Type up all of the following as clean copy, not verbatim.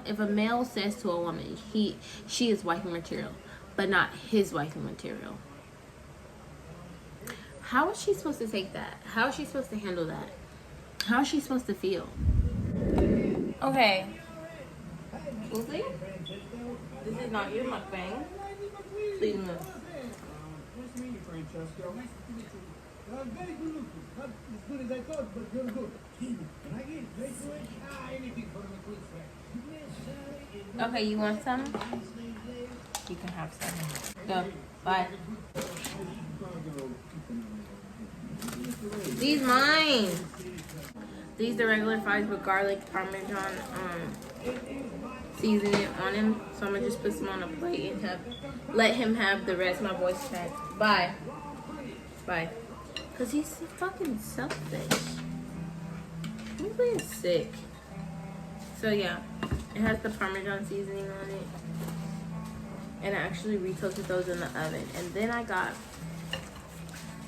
if a male says to a woman, she is wifey material, but not his wifey material, how is she supposed to take that? How is she supposed to handle that? How is she supposed to feel? Okay. Uzi, this is not your mukbang. Please move. Nice to meet you, Francesco. Nice to meet you. Very good looking. Not as good as I thought, but you're good. Can I get straight to it? Anything for me, please. Okay, you want some? You can have some. Go. Bye. These mine. These the regular fries with garlic, parmesan, seasoning on them. So I'm gonna just put some on a plate and let him have the rest. My voice cracked. Bye. Bye. Cause he's fucking selfish. He's being sick. So yeah, it has the parmesan seasoning on it. And I actually retoasted those in the oven. And then I got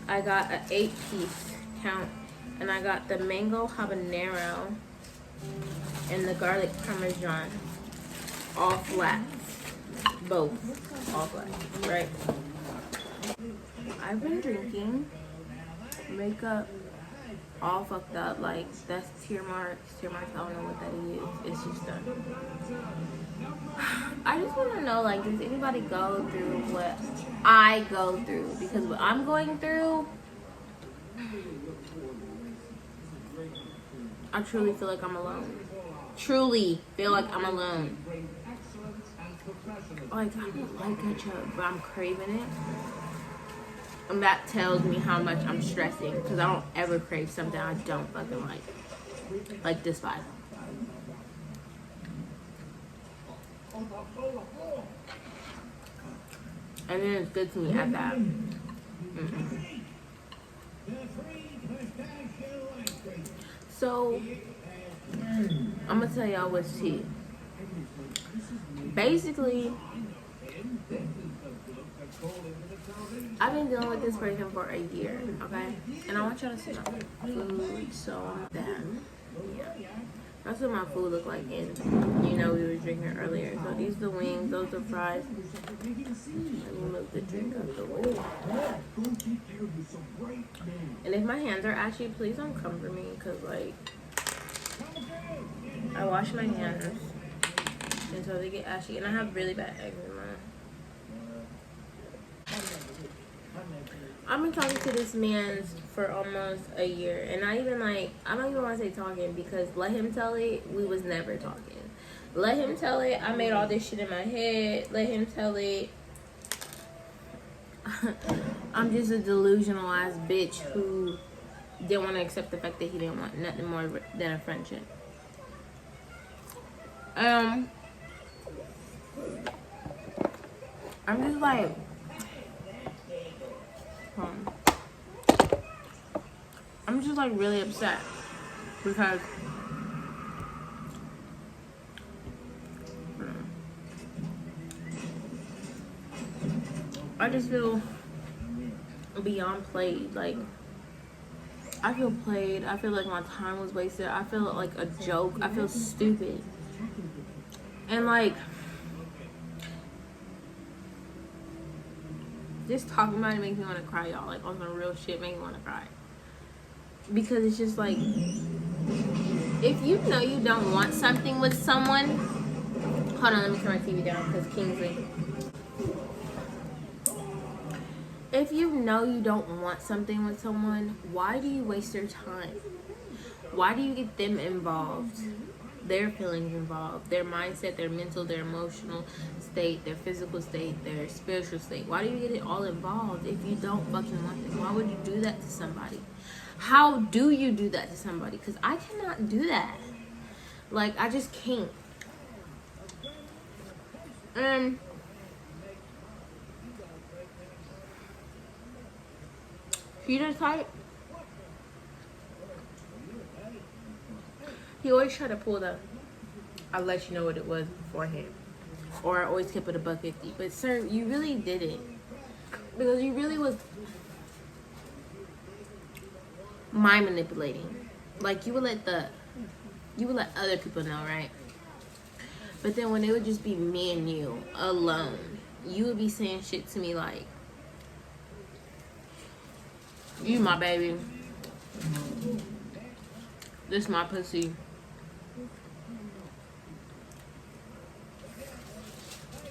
an 8-piece count. And I got the mango habanero and the garlic parmesan. All flat. Both. All flat. Right? I've been drinking. Makeup all fucked up. Like, that's tear marks. Tear marks, I don't know what that is. It's just done. I just want to know, like, does anybody go through what I go through? Because what I'm going through, I truly feel like I'm alone. Truly feel like I'm alone. Like, I don't like ketchup, but I'm craving it. And that tells me how much I'm stressing. Because I don't ever crave something I don't fucking like. Like this vibe. And then it's good to me at that. So, I'm gonna tell y'all what's tea. Basically, I've been dealing with this person for a year, okay? And I want y'all to see my food, so that, yeah. That's what my food looked like, and you know we were drinking earlier. So these are the wings, those are fries. Let me move the drink out the way. And if my hands are ashy, please don't come for me, because like, I wash my hands until they get ashy, and I have really bad eczema. I've been talking to this man for almost a year, and I don't even want to say talking, because let him tell it, we was never talking. Let him tell it, I made all this shit in my head. Let him tell it, I'm just a delusional ass bitch who didn't want to accept the fact that he didn't want nothing more than a friendship. I'm just like, I'm just like really upset because I just feel beyond played. Like, I feel played. I feel like my time was wasted. I feel like a joke. I feel stupid. And like, just talking about it makes me want to cry, y'all. Like, on some real shit, makes me want to cry. Because it's just like, if you know you don't want something with someone, hold on, let me turn my TV down because Kingsley. If you know you don't want something with someone, why do you waste your time? Why do you get them involved? Their feelings involved, their mindset, their mental, their emotional state, their physical state, their spiritual state. Why do you get it all involved if you don't fucking want them? Why would you do that to somebody? How do you do that to somebody? Because I cannot do that. Like, I just can't. Peter type, he always try to pull the, I'll let you know what it was beforehand. Or I always kept it $1.50. But sir, you really didn't. Because you really was mind manipulating. Like, you would let other people know, right? But then when it would just be me and you alone, you would be saying shit to me like, you my baby, this my pussy.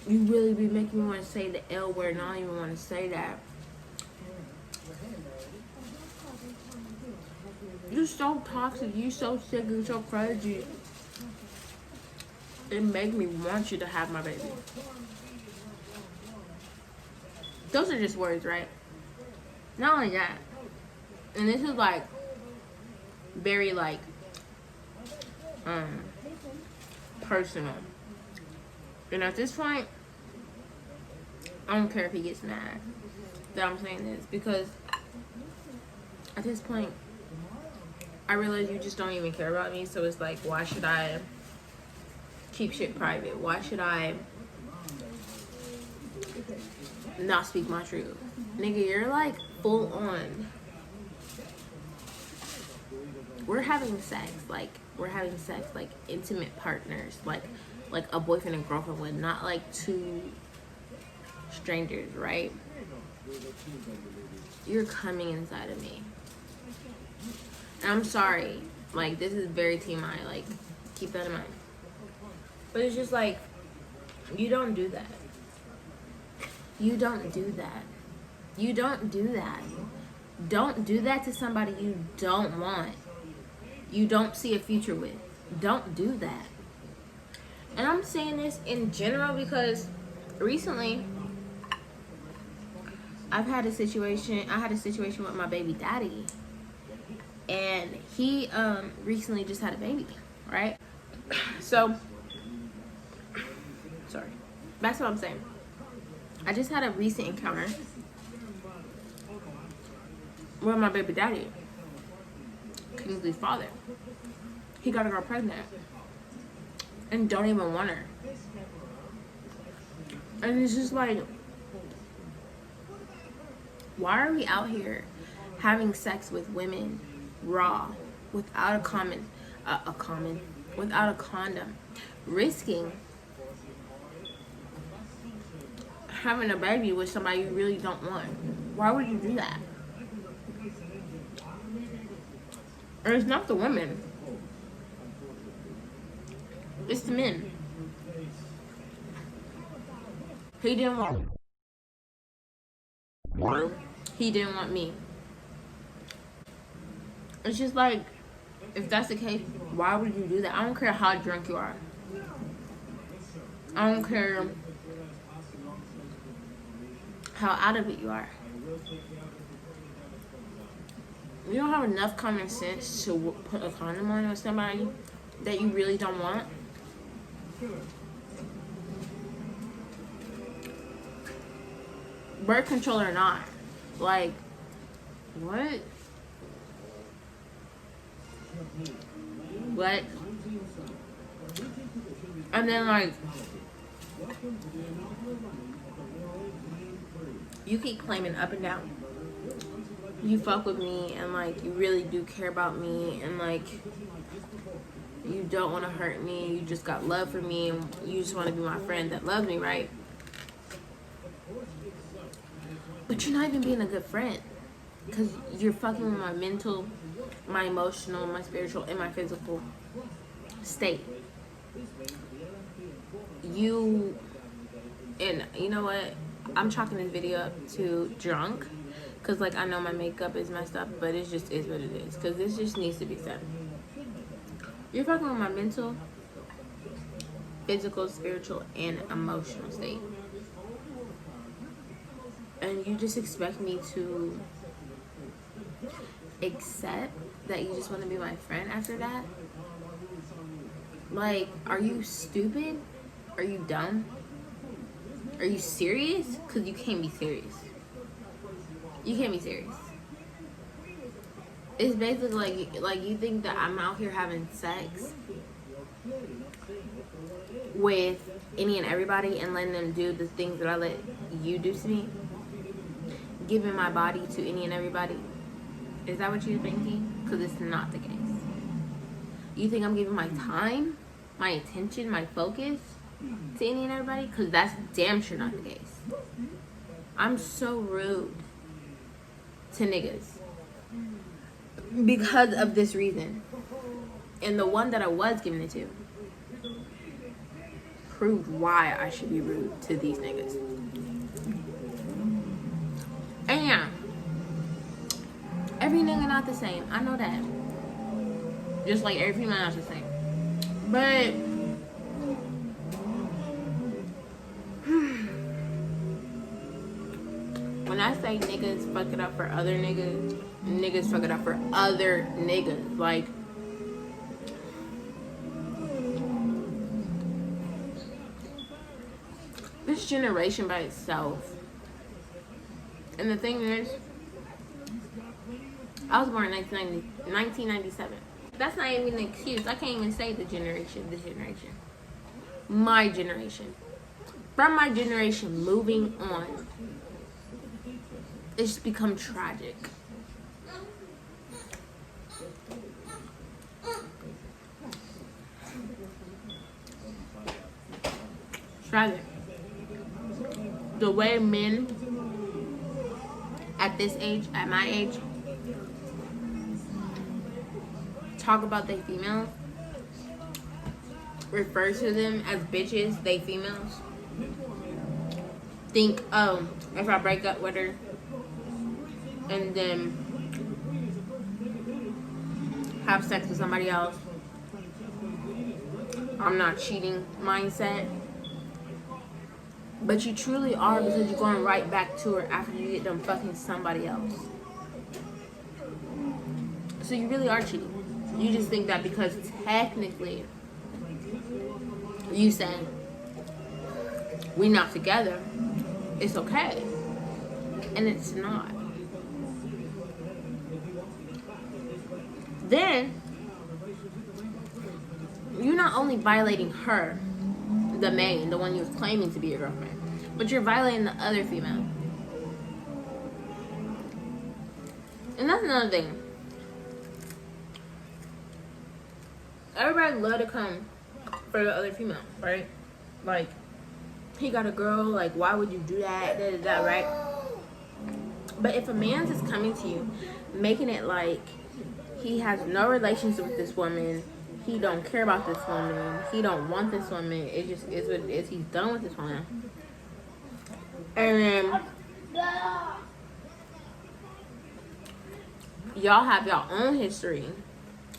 You really be making me want to say the L word, and I don't even want to say that. You're so toxic, you so sick, you're so crazy. It made me want you to have my baby. Those are just words, right? Not only that, and this is like very like personal. And at this point, I don't care if he gets mad that I'm saying this, because at this point I realize you just don't even care about me. So it's like, why should I keep shit private? Why should I not speak my truth? Nigga, you're like full on. We're having sex like intimate partners, like a boyfriend and girlfriend would, not like two strangers, right? You're coming inside of me. And I'm sorry, like, this is very TMI, like, keep that in mind. But it's just like, you don't do that. You don't do that. You don't do that. Don't do that to somebody you don't want. You don't see a future with. Don't do that. And I'm saying this in general because recently I had a situation with my baby daddy, and he recently just had a baby, right? So sorry, that's what I'm saying. I just had a recent encounter with my baby daddy, Kingsley's father. He got a girl pregnant and don't even want her. And it's just like, why are we out here having sex with women raw, without without a condom, risking having a baby with somebody you really don't want? Why would you do that? And it's not the women, it's the men. He didn't want me. It's just like, if that's the case, why would you do that? I don't care how drunk you are. I don't care how out of it you are. You don't have enough common sense to put a condom on with somebody that you really don't want. Birth control or not. Like, what? What? And then, like, you keep claiming up and down you fuck with me, and like, you really do care about me, and like, you don't want to hurt me, you just got love for me, and you just want to be my friend that loves me, right? But you're not even being a good friend, because you're fucking with my mental, my emotional, my spiritual, and my physical state. And you know what? I'm chalking this video up to drunk, because like, I know my makeup is messed up, but it just is what it is, because this just needs to be said. You're fucking with my mental, physical, spiritual, and emotional state. And you just expect me to accept that you just want to be my friend after that? Like, are you stupid? Are you dumb? Are you serious? Because you can't be serious. You can't be serious. It's basically like you think that I'm out here having sex with any and everybody and letting them do the things that I let you do to me, giving my body to any and everybody. Is that what you're thinking? Because it's not the case. You think I'm giving my time, my attention, my focus to any and everybody, because that's damn sure not the case. I'm so rude to niggas because of this reason. And the one that I was giving it to proved why I should be rude to these niggas. And yeah, every nigga not the same. I know that. Just like every female not the same. But when I say niggas fuck it up for other niggas, niggas fuck it up for other niggas. Like, this generation by itself. And the thing is, I was born in 1997. That's not even an excuse. I can't even say the generation, this generation. My generation. From my generation moving on, it's become tragic. Tragic. The way men at this age, at my age, talk about they females, refer to them as bitches, they females. Think, oh, if I break up with her and then have sex with somebody else, I'm not cheating mindset. But you truly are, because you're going right back to her after you get done fucking somebody else. So you really are cheating. You just think that because technically you say we not together, it's okay. And it's not. Then you're not only violating her, the main, the one you was claiming to be your girlfriend, but you're violating the other female. And that's another thing. Everybody love to come for the other female, right? Like, he got a girl, like, why would you do that? That, right? But if a man's just coming to you, making it like he has no relationship with this woman, he don't care about this woman, he don't want this woman, it just is what it is, he's done with this woman. And then y'all have your own history.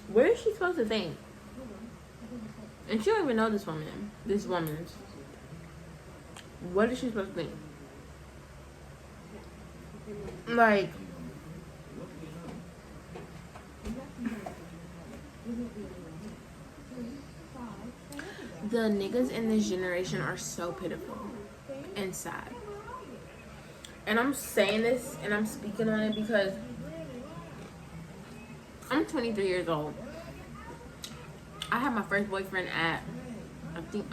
What is she supposed to think? And she don't even know this woman. This woman's. What is she supposed to think? Like, the niggas in this generation are so pitiful and sad. And I'm saying this and I'm speaking on it because I'm 23 years old. I had my first boyfriend at,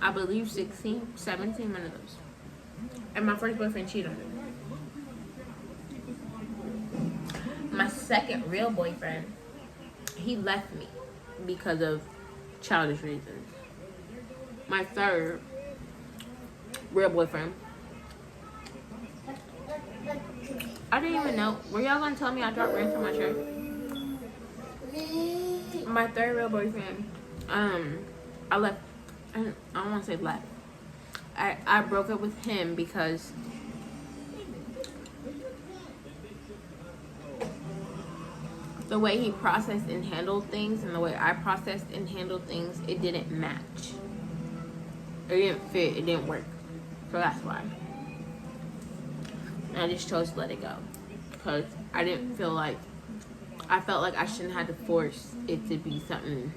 I believe 16, 17, one of those. And my first boyfriend cheated on me. My second real boyfriend, he left me because of childish reasons. My third real boyfriend, I didn't even know. Were y'all gonna tell me I dropped ranch on my shirt? My third real boyfriend, I left. I don't want to say left. I broke up with him because the way he processed and handled things and the way I processed and handled things, it didn't match. It didn't fit. It didn't work. So that's why. And I just chose to let it go because I didn't feel like, I felt like I shouldn't have to force it to be something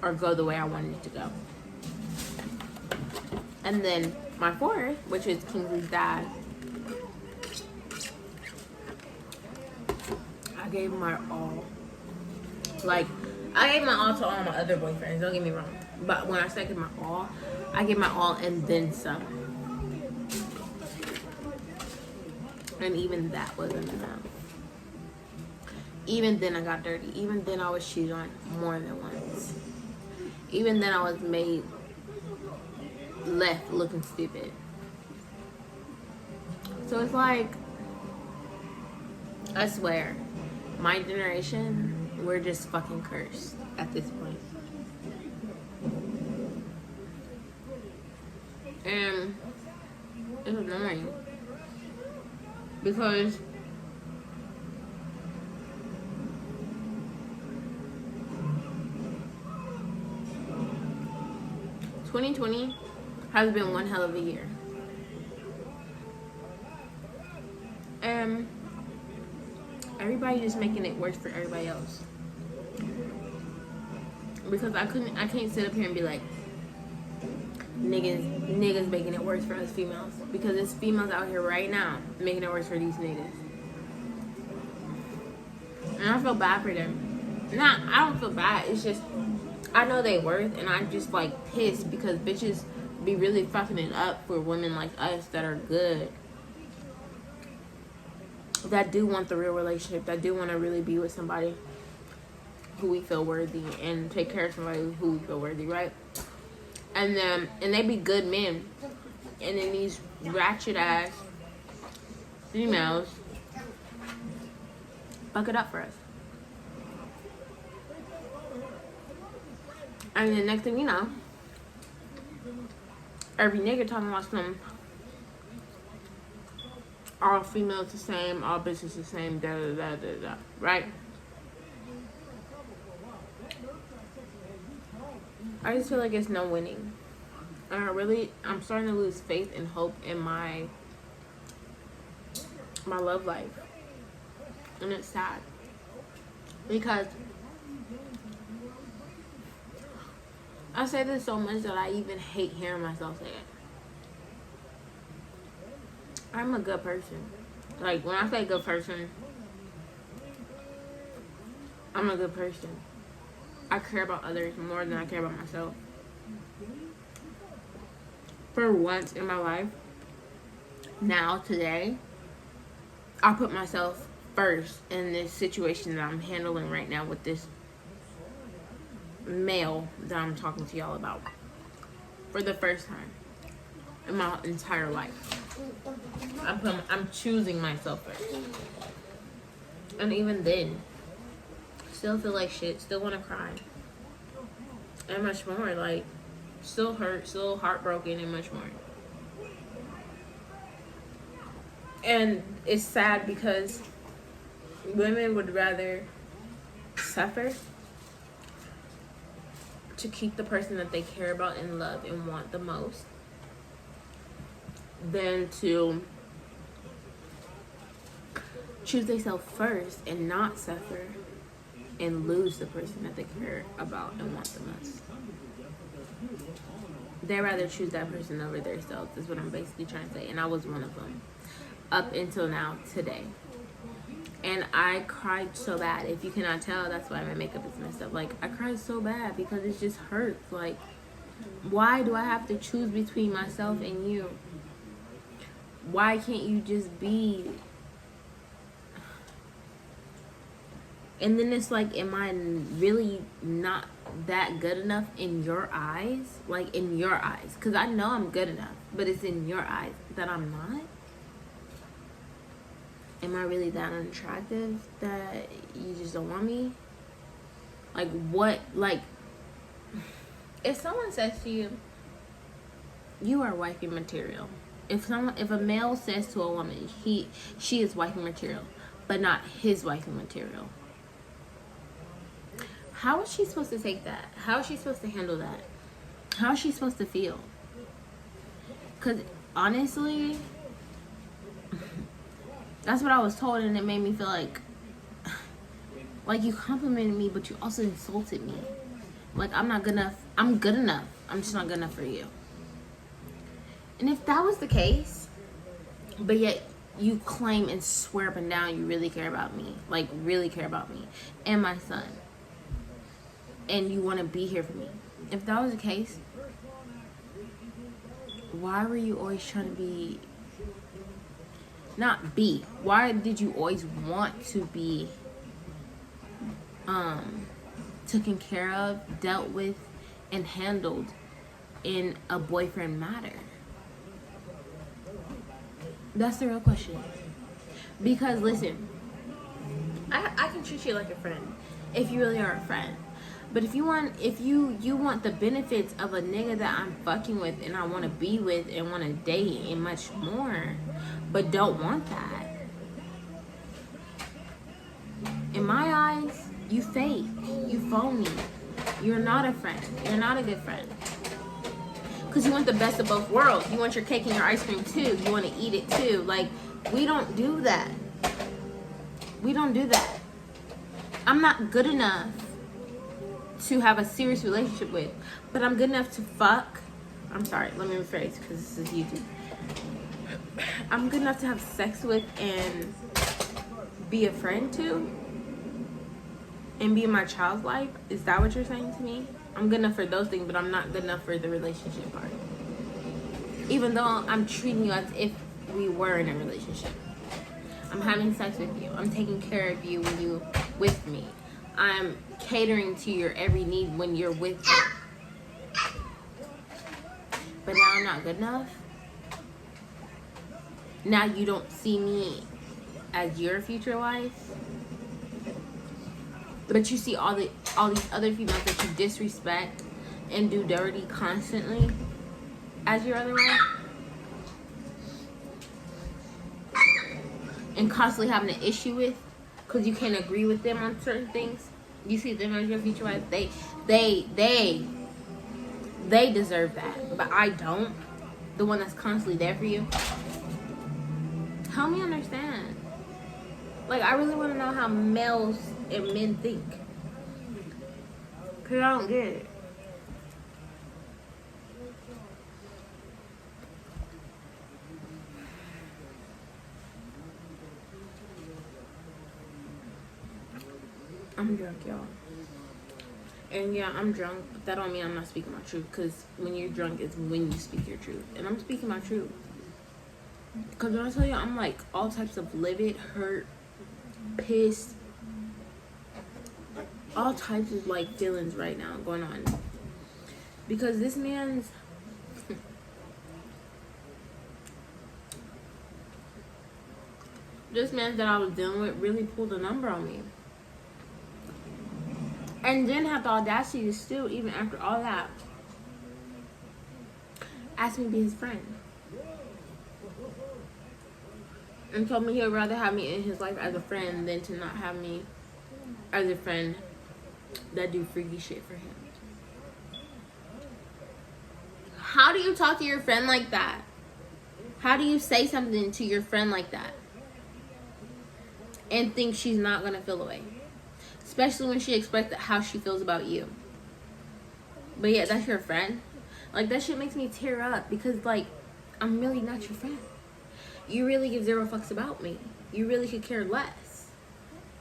or go the way I wanted it to go. And then my fourth, which is Kingsley's dad, I gave my all. Like, I gave my all to all my other boyfriends, don't get me wrong. But when I say give my all, I gave my all and then some. And even that wasn't enough. Even then I got dirty. Even then I was cheated on more than once. Even then I was made left looking stupid. So it's like, I swear, my generation, we're just fucking cursed at this point. And it's annoying because "2020 has been one hell of a year." And everybody just making it worse for everybody else. Because I can't sit up here and be like, niggas making it worse for us females. Because there's females out here right now making it worse for these niggas. And I feel bad for them. I don't feel bad. It's just, I know they worth, and I'm just like pissed because bitches be really fucking it up for women like us that are good. That do want the real relationship. That do want to really be with somebody who we feel worthy and take care of somebody who we feel worthy, right? And they be good men. And then these ratchet ass females fuck it up for us. And the next thing you know, every nigga talking about some all females the same, all bitches the same, da da da da da, right? I just feel like it's no winning. And I'm starting to lose faith and hope in my love life. And it's sad. Because I say this so much that I even hate hearing myself say it. I'm a good person. Like, when I say good person, I'm a good person. I care about others more than I care about myself. For once in my life, now, today, I'll put myself first in this situation that I'm handling right now with this male that I'm talking to y'all about. For the first time in my entire life. I'm choosing myself first. And even then, still feel like shit, still want to cry. And much more, like, still hurt, still heartbroken, and much more. And it's sad because women would rather suffer to keep the person that they care about and love and want the most than to choose themselves first and not suffer and lose the person that they care about and want the most. They rather choose that person over themselves, is what I'm basically trying to say. And I was one of them up until now, today. And I cried so bad. If you cannot tell, that's why my makeup is messed up. Like, I cried so bad because it just hurts. Like, why do I have to choose between myself and you? Why can't you just be? And then it's like, am I really not that good enough in your eyes? Like, in your eyes. Because I know I'm good enough. But it's in your eyes that I'm not? Am I really that unattractive that you just don't want me? Like, what? Like, if someone says to you, you are wifey material. If a male says to a woman, she is wifey material, but not his wifey material, how is she supposed to take that? How is she supposed to handle that? How is she supposed to feel? Because honestly, that's what I was told, and it made me feel like you complimented me, but you also insulted me. Like, I'm not good enough. I'm good enough. I'm just not good enough for you. And if that was the case, but yet you claim and swear up and down you really care about me, like really care about me and my son, and you want to be here for me. If that was the case, why were you always trying to be, not be, why did you always want to be taken care of, dealt with, and handled in a boyfriend matter? That's the real question. Because listen, I can treat you like a friend if you really are a friend. But if you want the benefits of a nigga that I'm fucking with and I want to be with and want to date and much more, but don't want that, in my eyes, you fake, you phony, you're not a friend, you're not a good friend. Because you want the best of both worlds. You want your cake and your ice cream too. You want to eat it too. Like, we don't do that. We don't do that. I'm not good enough to have a serious relationship with, but I'm good enough to fuck. I'm sorry, let me rephrase because this is YouTube. I'm good enough to have sex with and be a friend to and be in my child's life. Is that what you're saying to me? I'm good enough for those things, but I'm not good enough for the relationship part. Even though I'm treating you as if we were in a relationship. I'm having sex with you. I'm taking care of you when you're with me. I'm catering to your every need when you're with me. But now I'm not good enough. Now you don't see me as your future wife. But you see all these other females that you disrespect and do dirty constantly as your other wife. And constantly having an issue with because you can't agree with them on certain things. You see them as your future wife. They deserve that. But I don't. The one that's constantly there for you. Help me understand. Like, I really want to know how males and men think. Because I don't get it. I'm drunk, y'all. And yeah, I'm drunk, but that don't mean I'm not speaking my truth. Because when you're drunk is when you speak your truth. And I'm speaking my truth. Because when I tell you, I'm like all types of livid, hurt, pissed, all types of like feelings right now going on. Because this man's that I was dealing with really pulled a number on me. And didn't have the audacity to still, even after all that, ask me to be his friend. And told me he would rather have me in his life as a friend than to not have me as a friend that do freaky shit for him. How do you talk to your friend like that? How do you say something to your friend like that and think she's not gonna feel away? Especially when she expects how she feels about you. But yeah, that's your friend. Like, that shit makes me tear up because, like, I'm really not your friend. You really give zero fucks about me. You really could care less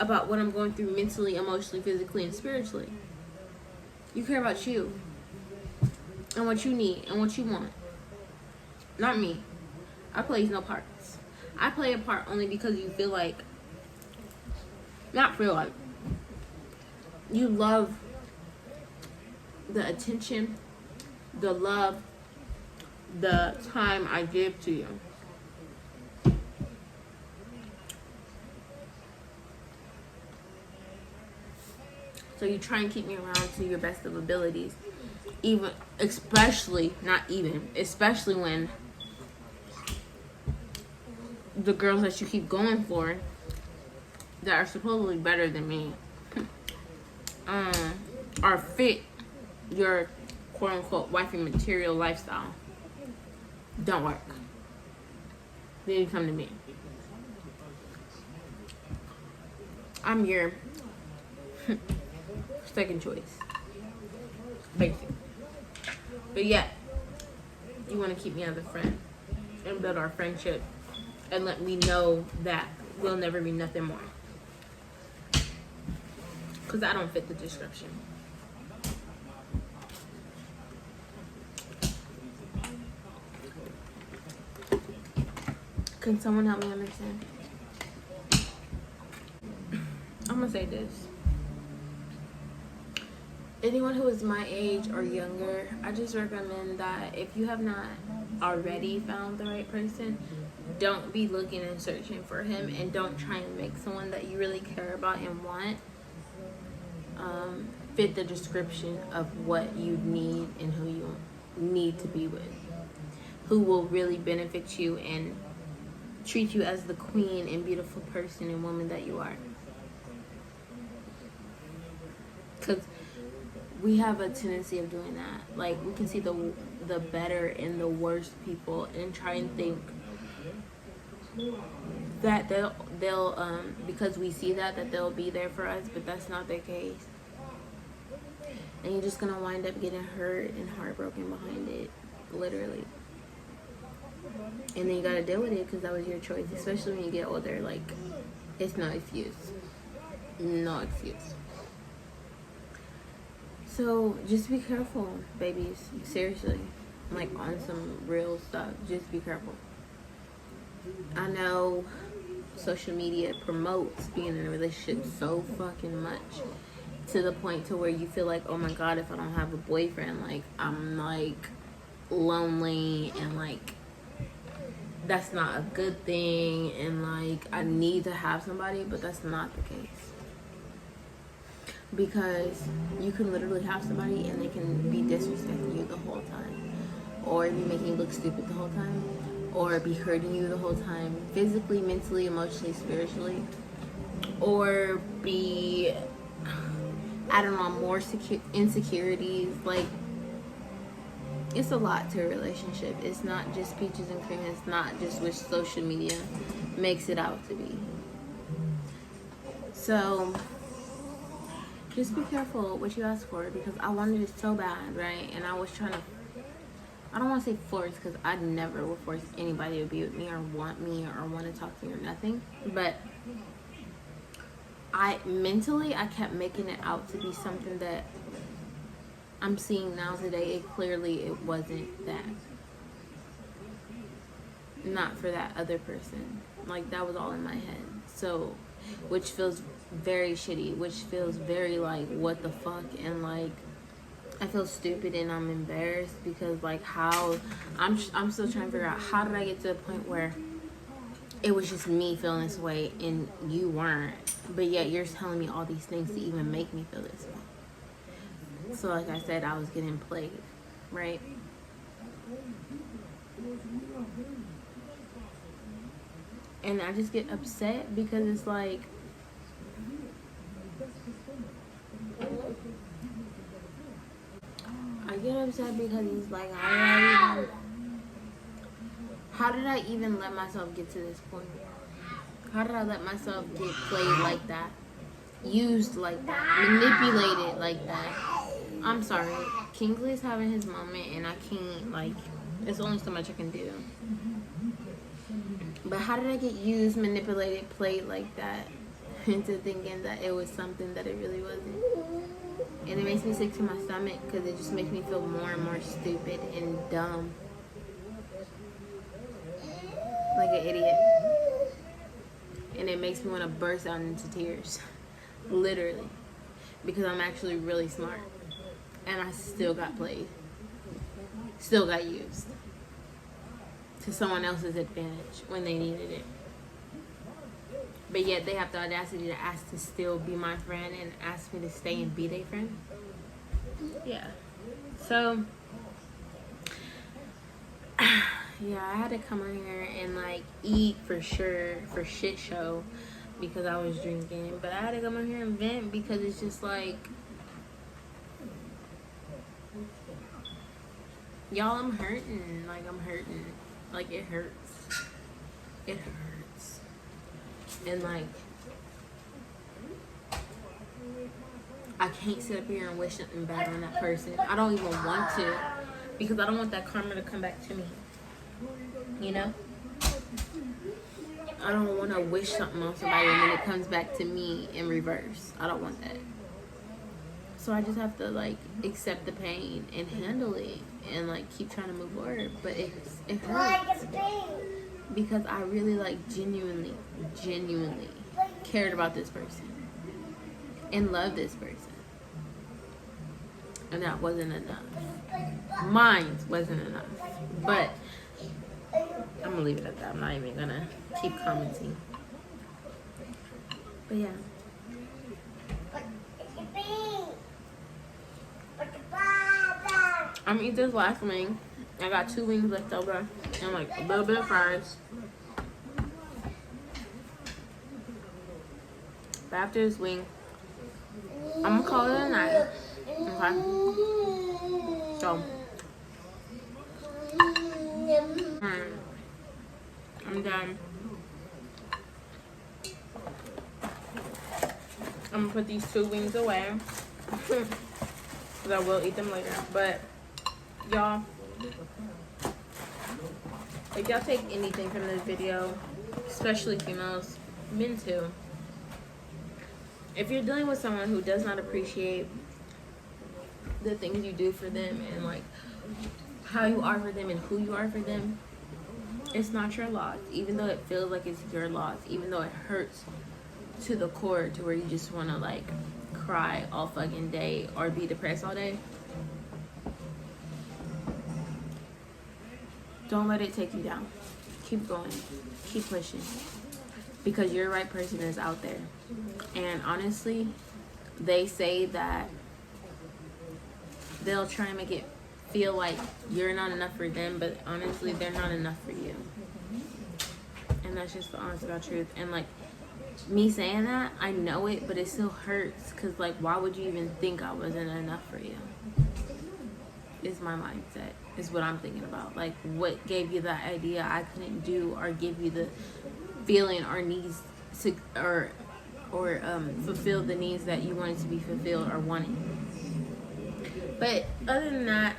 about what I'm going through mentally, emotionally, physically, and spiritually. You care about you and what you need and what you want. Not me. I play no parts. I play a part only because you feel like, not feel like, you love the attention, the love, the time I give to you. So you try and keep me around to your best of abilities. Especially when the girls that you keep going for that are supposedly better than me are fit your quote unquote wifey material lifestyle. Don't work. Then you come to me. I'm your second choice. Basic. But yeah, you want to keep me as a friend and build our friendship and let me know that we'll never be nothing more. Because I don't fit the description. Can someone help me understand? I'm going to say this. anyone who is my age or younger, I just recommend that if you have not already found the right person, don't be looking and searching for him, and don't try and make someone that you really care about and want fit the description of what you need and who you need to be with, who will really benefit you and treat you as the queen and beautiful person and woman that you are. Because we have a tendency of doing that. Like, we can see the better and the worst people and try and think that they'll because we see that they'll be there for us, but that's not the case. And you're just gonna wind up getting hurt and heartbroken behind it, literally. And then you gotta deal with it because that was your choice, especially when you get older. Like, it's no excuse. No excuse. So just be careful, babies. Seriously. Like, on some real stuff. Just be careful. I know social media promotes being in a relationship so fucking much, to the point to where you feel like, oh my god, if I don't have a boyfriend, like, I'm like lonely, and like that's not a good thing, and like I need to have somebody. But that's not the case, because you can literally have somebody and they can be disrespecting you the whole time, or be making you look stupid the whole time, or be hurting you the whole time, physically, mentally, emotionally, spiritually, or be, I don't know, more insecurities. Like, it's a lot to a relationship. It's not just peaches and cream. It's not just what social media makes it out to be. So just be careful what you ask for, because I wanted it so bad, right? And I was trying to, I don't want to say force, because I never would force anybody to be with me or want to talk to me or nothing. But I kept making it out to be something that I'm seeing now today. It wasn't that. Not for that other person. Like, that was all in my head. So, which feels very shitty, which feels very like, what the fuck, and like, I feel stupid and I'm embarrassed, because like, how I'm still trying to figure out, how did I get to the point where it was just me feeling this way and you weren't, but yet you're telling me all these things to even make me feel this way. So like I said, I was getting played, right? And I just get upset, because it's like, I get upset because it's like, how did I even let myself get to this point? How did I let myself get played like that? Used like that? Manipulated like that? I'm sorry. Kingsley's having his moment, and I can't, like, there's only so much I can do. But how did I get used, manipulated, played like that into thinking that it was something that it really wasn't? And it makes me sick to my stomach, because it just makes me feel more and more stupid and dumb. Like an idiot. And it makes me want to burst out into tears. Literally. Because I'm actually really smart. And I still got played. Still got used. To someone else's advantage when they needed it. But yet they have the audacity to ask to still be my friend and ask me to stay and be their friend. Yeah. So, yeah, I had to come on here and like eat for sure, for shit show, because I was drinking. But I had to come on here and vent, because it's just like, y'all, I'm hurting. Like, I'm hurting. Like, it hurts. It hurts. And like, I can't sit up here and wish something bad on that person. I don't even want to, because I don't want that karma to come back to me. You know? I don't want to wish something on somebody and then it comes back to me in reverse. I don't want that. So I just have to like accept the pain and handle it and like keep trying to move forward. But it hurts, because I really like genuinely cared about this person and love this person. and that wasn't enough. Mine wasn't enough. But I'm gonna leave it at that. I'm not even gonna keep commenting. But yeah. I'm gonna eat this last wing. I got 2 wings left over and like a little bit of fries. But after this wing, I'm gonna call it a night. Okay? So, I'm done. I'm gonna put these 2 wings away. Because I will eat them later. But, y'all, if y'all take anything from this video, especially females, men too, if you're dealing with someone who does not appreciate the things you do for them and like how you are for them and who you are for them, it's not your loss. Even though it feels like it's your loss, even though it hurts to the core to where you just want to like cry all fucking day or be depressed all day, don't let it take you down. Keep going, keep pushing, because your right person is out there. And honestly, they say that they'll try and make it feel like you're not enough for them, but honestly, they're not enough for you. And that's just the honest God truth. And like, me saying that, I know it, but it still hurts, because like, why would you even think I wasn't enough for you? Is my mindset, is what I'm thinking about. Like, what gave you that idea I couldn't do or give you the feeling or needs to, or fulfill the needs that you wanted to be fulfilled or wanted. But other than that,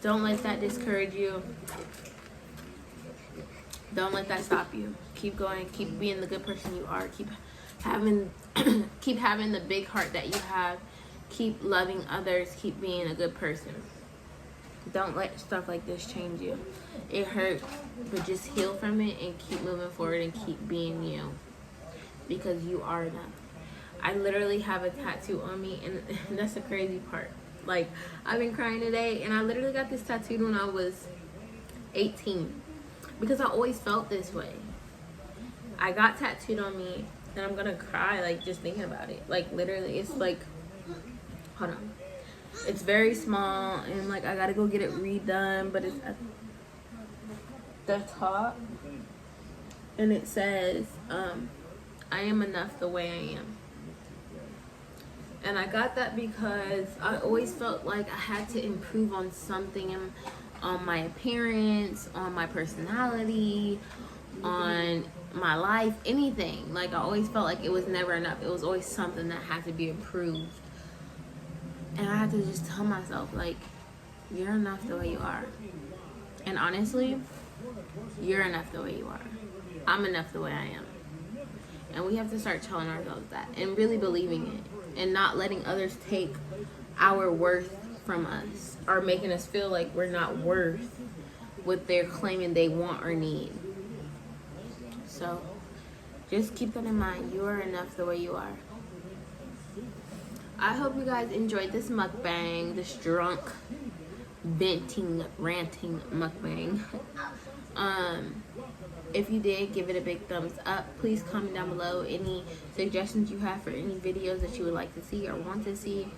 don't let that discourage you. Don't let that stop you. Keep going. Keep being the good person you are. Keep having keep having the big heart that you have. Keep loving others. Keep being a good person. Don't let stuff like this change you. It hurts, but just heal from it and keep moving forward and keep being you. Because you are enough. I literally have a tattoo on me, and that's the crazy part. Like, I've been crying today, and I literally got this tattooed when I was 18. Because I always felt this way. I got tattooed on me, and I'm gonna cry, like, just thinking about it. Like, literally, it's like, hold on. It's very small, and like, I gotta go get it redone, but it's at the top, and it says, I am enough the way I am. And I got that because I always felt like I had to improve on something, on my appearance, on my personality, on my life, anything. Like, I always felt like it was never enough. It was always something that had to be improved. And I had to just tell myself, like, you're enough the way you are. And honestly, you're enough the way you are. I'm enough the way I am. And we have to start telling ourselves that and really believing it, and not letting others take our worth from us or making us feel like we're not worth what they're claiming they want or need. So just keep that in mind. You are enough the way you are. I hope you guys enjoyed this mukbang, this drunk, venting, ranting mukbang. If you did, give it a big thumbs up. Please comment down below any suggestions you have for any videos that you would like to see or want to see.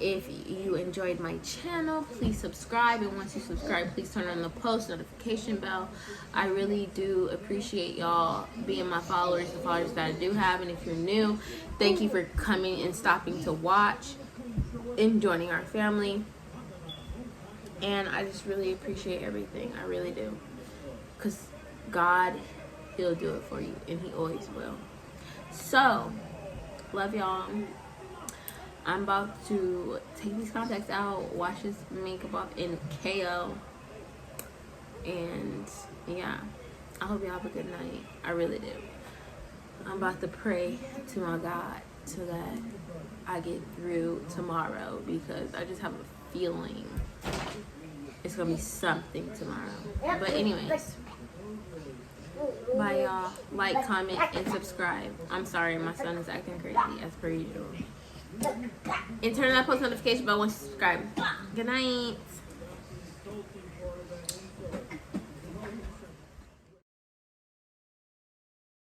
If you enjoyed my channel, please subscribe. And once you subscribe, please turn on the post notification bell. I really do appreciate y'all being my followers, the followers that I do have. And if you're new, thank you for coming and stopping to watch and joining our family. And I just really appreciate everything. I really do. Because God, He'll do it for you. And He always will. So, love y'all. I'm about to take these contacts out, wash this makeup off in KO. And, yeah. I hope y'all have a good night. I really do. I'm about to pray to my God so that I get through tomorrow. Because I just have a feeling it's going to be something tomorrow. But anyways, bye y'all. Like, comment, and subscribe. I'm sorry, my son is acting crazy as per usual. And turn on that post notification bell once you subscribe. Good night.